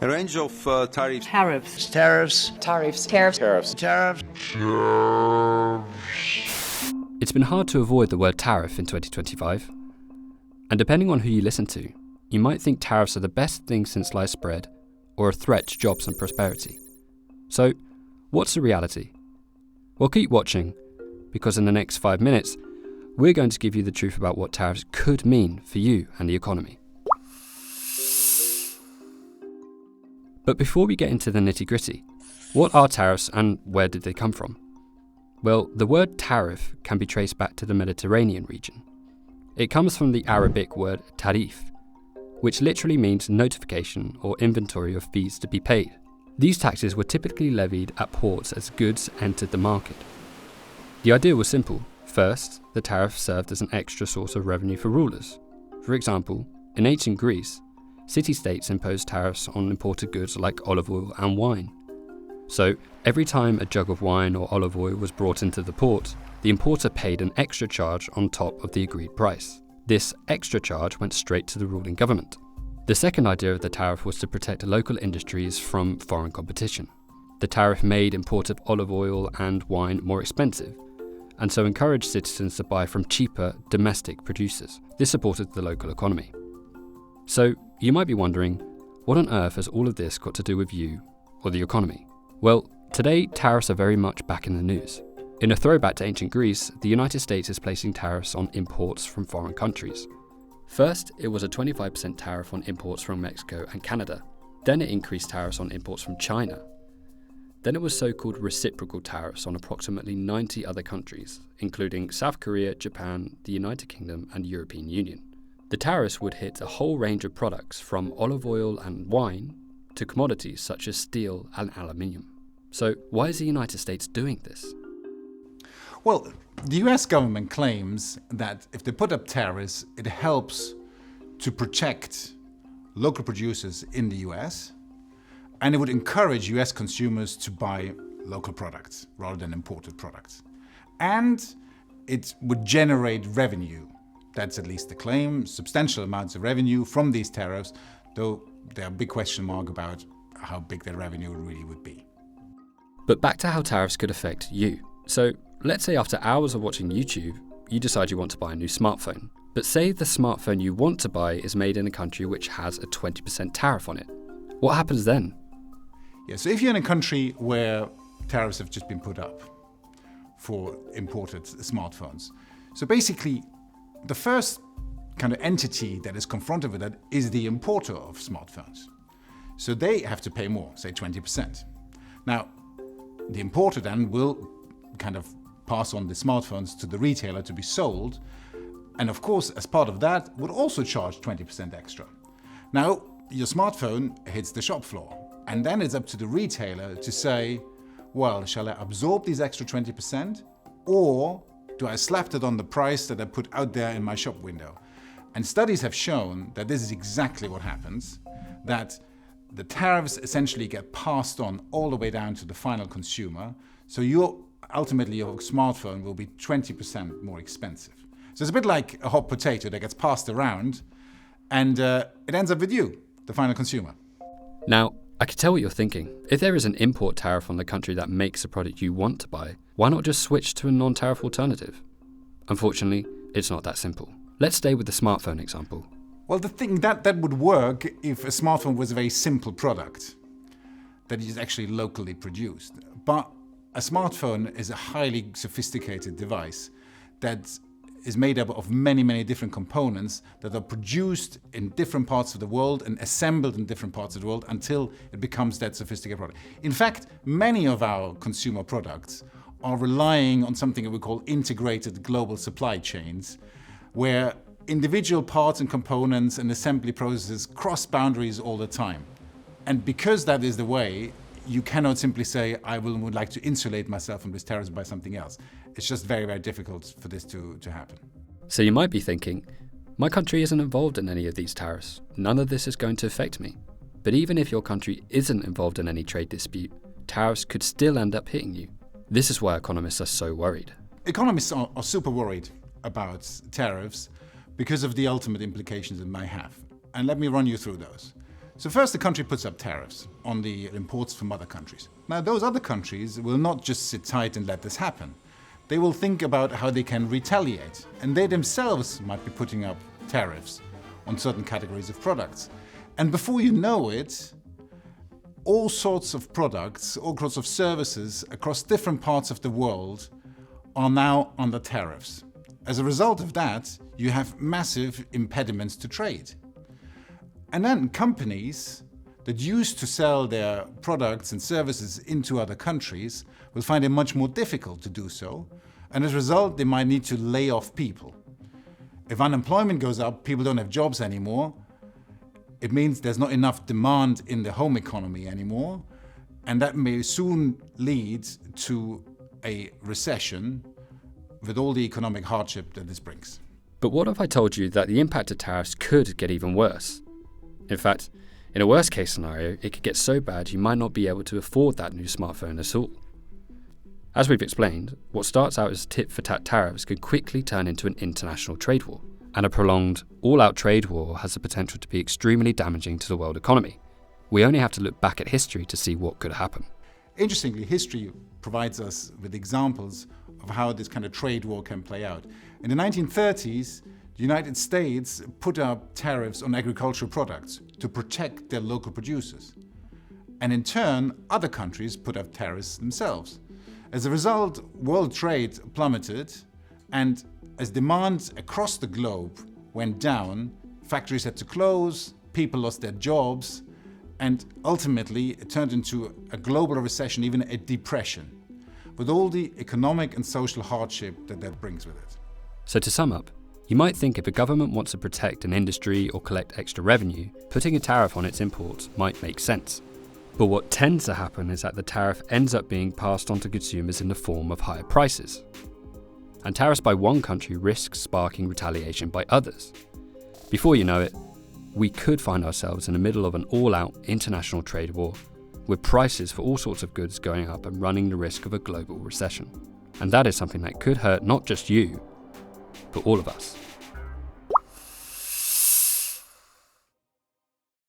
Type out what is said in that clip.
A range of tariffs. Tariffs. Tariffs. Tariffs. Tariffs. Tariffs. Tariffs. It's been hard to avoid the word tariff in 2025. And depending on who you listen to, you might think tariffs are the best thing since sliced bread or a threat to jobs and prosperity. So, what's the reality? Well, keep watching, because in the next 5 minutes, we're going to give you the truth about what tariffs could mean for you and the economy. But before we get into the nitty-gritty, what are tariffs and where did they come from? Well, the word tariff can be traced back to the Mediterranean region. It comes from the Arabic word tarif, which literally means notification or inventory of fees to be paid. These taxes were typically levied at ports as goods entered the market. The idea was simple. First, the tariff served as an extra source of revenue for rulers. For example, in ancient Greece, city-states imposed tariffs on imported goods like olive oil and wine. So, every time a jug of wine or olive oil was brought into the port, the importer paid an extra charge on top of the agreed price. This extra charge went straight to the ruling government. The second idea of the tariff was to protect local industries from foreign competition. The tariff made imported olive oil and wine more expensive, and so encouraged citizens to buy from cheaper domestic producers. This supported the local economy. So, you might be wondering, what on earth has all of this got to do with you or the economy? Well, today tariffs are very much back in the news. In a throwback to ancient Greece, the United States is placing tariffs on imports from foreign countries. First, it was a 25% tariff on imports from Mexico and Canada. Then it increased tariffs on imports from China. Then it was so-called reciprocal tariffs on approximately 90 other countries, including South Korea, Japan, the United Kingdom, and European Union. The tariffs would hit a whole range of products from olive oil and wine to commodities such as steel and aluminium. So why is the United States doing this? Well, the US government claims that if they put up tariffs, it helps to protect local producers in the US, and it would encourage US consumers to buy local products rather than imported products. And it would generate revenue. That's at least the claim, substantial amounts of revenue from these tariffs, though there are big question marks about how big that revenue really would be. But back to how tariffs could affect you. So let's say after hours of watching YouTube, you decide you want to buy a new smartphone. But say the smartphone you want to buy is made in a country which has a 20% tariff on it. What happens then? Yeah, so if you're in a country where tariffs have just been put up for imported smartphones, so basically the first kind of entity that is confronted with that is the importer of smartphones. So they have to pay more, say 20%. Now, the importer then will kind of pass on the smartphones to the retailer to be sold, and of course, as part of that, would also charge 20% extra. Now, your smartphone hits the shop floor, and then it's up to the retailer to say, well, shall I absorb these extra 20%, or do I slap it on the price that I put out there in my shop window? And studies have shown that this is exactly what happens, that the tariffs essentially get passed on all the way down to the final consumer, so ultimately your smartphone will be 20% more expensive. So it's a bit like a hot potato that gets passed around, and it ends up with you, the final consumer. Now, I can tell what you're thinking. If there is an import tariff on the country that makes the product you want to buy, why not just switch to a non-tariff alternative? Unfortunately, it's not that simple. Let's stay with the smartphone example. Well, the thing that would work if a smartphone was a very simple product that is actually locally produced. But a smartphone is a highly sophisticated device that is made up of many, many different components that are produced in different parts of the world and assembled in different parts of the world until it becomes that sophisticated product. In fact, many of our consumer products are relying on something that we call integrated global supply chains, where individual parts and components and assembly processes cross boundaries all the time. And because that is the way, you cannot simply say, I would like to insulate myself from this tariffs by something else. It's just very, very difficult for this to happen. So you might be thinking, my country isn't involved in any of these tariffs. None of this is going to affect me. But even if your country isn't involved in any trade dispute, tariffs could still end up hitting you. This is why economists are so worried. Economists are super worried about tariffs because of the ultimate implications it may have. And let me run you through those. So first the country puts up tariffs on the imports from other countries. Now those other countries will not just sit tight and let this happen. They will think about how they can retaliate, and they themselves might be putting up tariffs on certain categories of products. And before you know it, all sorts of products, all sorts of services across different parts of the world are now under tariffs. As a result of that, you have massive impediments to trade. And then companies that used to sell their products and services into other countries will find it much more difficult to do so. And as a result, they might need to lay off people. If unemployment goes up, people don't have jobs anymore. It means there's not enough demand in the home economy anymore. And that may soon lead to a recession with all the economic hardship that this brings. But what if I told you that the impact of tariffs could get even worse? In fact, in a worst case scenario, it could get so bad you might not be able to afford that new smartphone at all. As we've explained, what starts out as tit-for-tat tariffs could quickly turn into an international trade war, and a prolonged, all-out trade war has the potential to be extremely damaging to the world economy. We only have to look back at history to see what could happen. Interestingly, history provides us with examples of how this kind of trade war can play out. In the 1930s, the United States put up tariffs on agricultural products to protect their local producers. And in turn, other countries put up tariffs themselves. As a result, world trade plummeted, and as demand across the globe went down, factories had to close, people lost their jobs, and ultimately it turned into a global recession, even a depression, with all the economic and social hardship that brings with it. So to sum up, you might think if a government wants to protect an industry or collect extra revenue, putting a tariff on its imports might make sense. But what tends to happen is that the tariff ends up being passed on to consumers in the form of higher prices. And tariffs by one country risk sparking retaliation by others. Before you know it, we could find ourselves in the middle of an all-out international trade war, with prices for all sorts of goods going up and running the risk of a global recession. And that is something that could hurt not just you, but all of us.